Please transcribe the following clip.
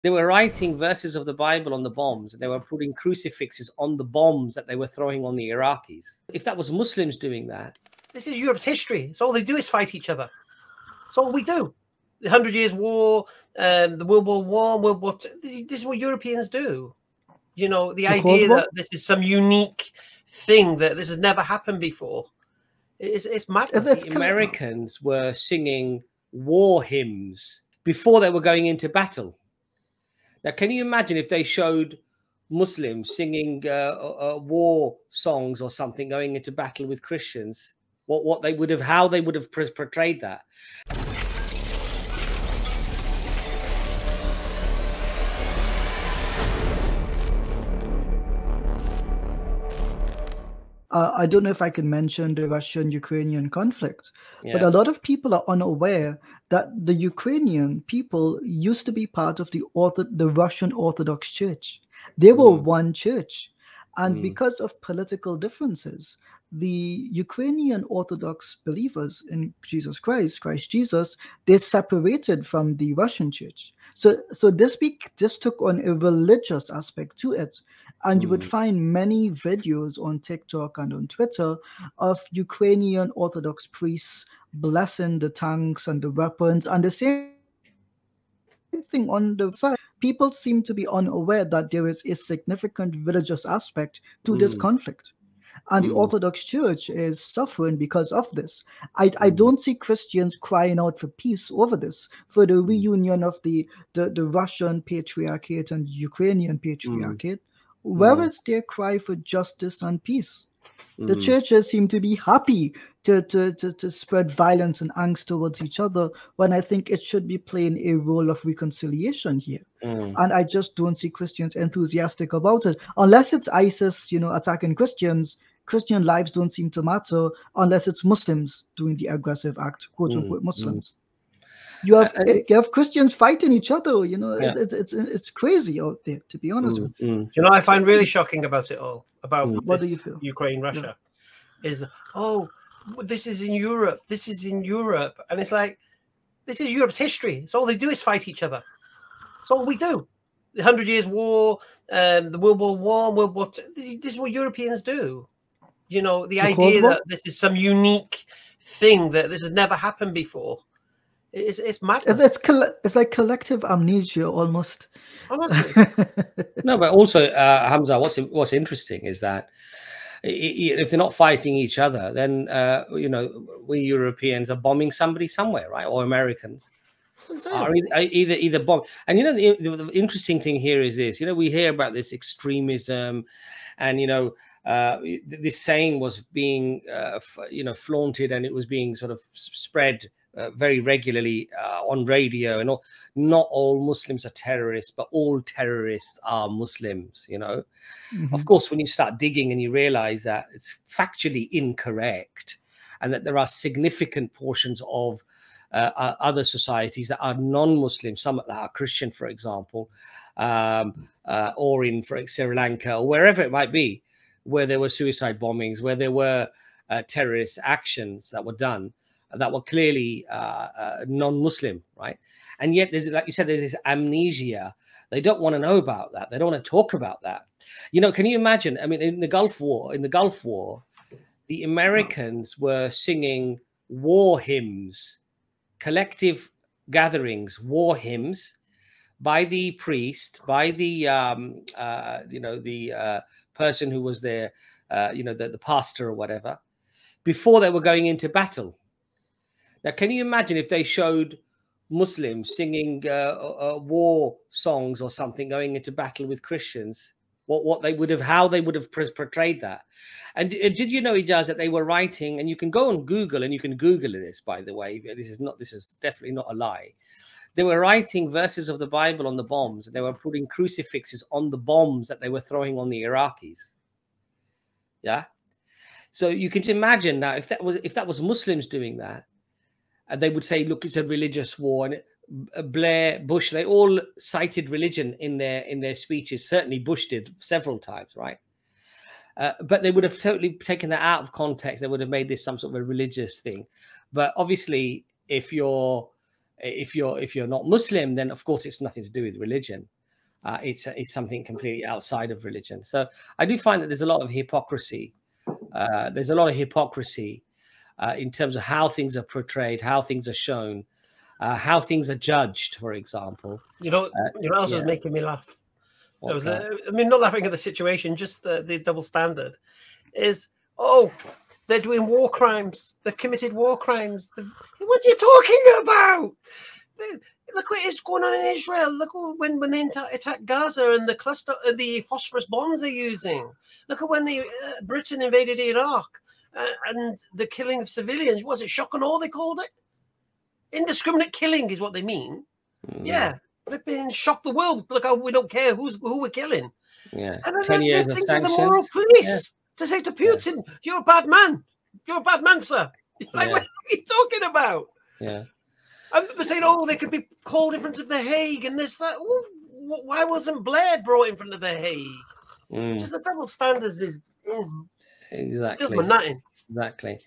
They were writing verses of the Bible on the bombs, and they were putting crucifixes on the bombs that they were throwing on the Iraqis. If that was Muslims doing that, this is Europe's history. So all they do is fight each other. That's all we do. The 100 Years' War, the World War I, World War II. This is what Europeans do. You know, the idea that this is some unique thing, that this has never happened before. It's mad. The Americans were singing war hymns before they were going into battle. Now, can you imagine if they showed Muslims singing war songs or something going into battle with Christians? What they would have, how they would have portrayed that. I don't know if I can mention the Russian-Ukrainian conflict, but a lot of people are unaware that the Ukrainian people used to be part of the Russian Orthodox Church. They were one church. And because of political differences, the Ukrainian Orthodox believers in Jesus Christ Jesus, they separated from the Russian church. So this took on a religious aspect to it. And you would find many videos on TikTok and on Twitter of Ukrainian Orthodox priests blessing the tanks and the weapons, and the same thing on the side. People seem to be unaware that there is a significant religious aspect to this conflict. And the Orthodox Church is suffering because of this. I don't see Christians crying out for peace over this, for the reunion of the Russian Patriarchate and Ukrainian Patriarchate. Where is their cry for justice and peace? The churches seem to be happy to spread violence and angst towards each other, when I think it should be playing a role of reconciliation here. And I just don't see Christians enthusiastic about it. Unless it's ISIS, attacking Christians, Christian lives don't seem to matter unless it's Muslims doing the aggressive act, quote unquote Muslims. You have Christians fighting each other, it's crazy out there, to be honest with you. Do you know what I find really shocking about it all? About what do you feel? Ukraine, Russia, is this is in Europe. This is in Europe, and it's like, this is Europe's history. So all they do is fight each other. That's all we do. The 100 Years' War, the World War I, World War II. This is what Europeans do. You know, the idea that this is some unique thing, that this has never happened before. It's mad. It's like collective amnesia almost. Honestly. No, but also, Hamza, what's interesting is that if they're not fighting each other, then we Europeans are bombing somebody somewhere, right? Or Americans are either bomb. And the interesting thing here is this. We hear about this extremism, and this saying was being flaunted, and it was being sort of spread very regularly on radio, and not all Muslims are terrorists, but all terrorists are Muslims. Of course, when you start digging and you realize that it's factually incorrect, and that there are significant portions of other societies that are non-Muslim, some that are Christian, for example, or in Sri Lanka or wherever it might be, where there were suicide bombings, where there were terrorist actions that were done, that were clearly non-Muslim, right? And yet, like you said, there's this amnesia. They don't want to know about that. They don't want to talk about that. Can you imagine? I mean, in the Gulf War, the Americans were singing war hymns, collective gatherings, war hymns, by the priest, by the person who was there, the pastor or whatever, before they were going into battle. Now, can you imagine if they showed Muslims singing war songs or something going into battle with Christians? What they would have, how they would have portrayed that? And did you know, Ijaz, that they were writing? And you can go on Google, and you can Google this, by the way. This is definitely not a lie. They were writing verses of the Bible on the bombs, and they were putting crucifixes on the bombs that they were throwing on the Iraqis. Yeah. So you can imagine now, if that was Muslims doing that, and they would say, look, it's a religious war. And Blair, Bush, they all cited religion in their speeches. Certainly Bush did several times, right? But they would have totally taken that out of context. They would have made this some sort of a religious thing. But obviously, if you're if you're not Muslim, then of course it's nothing to do with religion. It's something completely outside of religion. So I do find that there's a lot of hypocrisy. There's a lot of hypocrisy in terms of how things are portrayed, how things are shown, how things are judged, for example. You know what else was making me laugh? I mean, not laughing at the situation, just the double standard is, oh, they're doing war crimes. They've committed war crimes. What are you talking about? Look what is going on in Israel. Look when they attack Gaza and the phosphorus bombs they're using. Look at when Britain invaded Iraq and the killing of civilians. Was it shock and awe they called it? Indiscriminate killing is what they mean. Yeah. Flipping shock the world. Look how we don't care who we're killing. Yeah. And 10 years of sanctions. The moral police to say to Putin, "You're a bad man. You're a bad man, sir." Like, what are you talking about? Yeah. And they're saying, "Oh, they could be called in front of the Hague and this, that." Why wasn't Blair brought in front of the Hague? Just the double standards is exactly nothing. Exactly.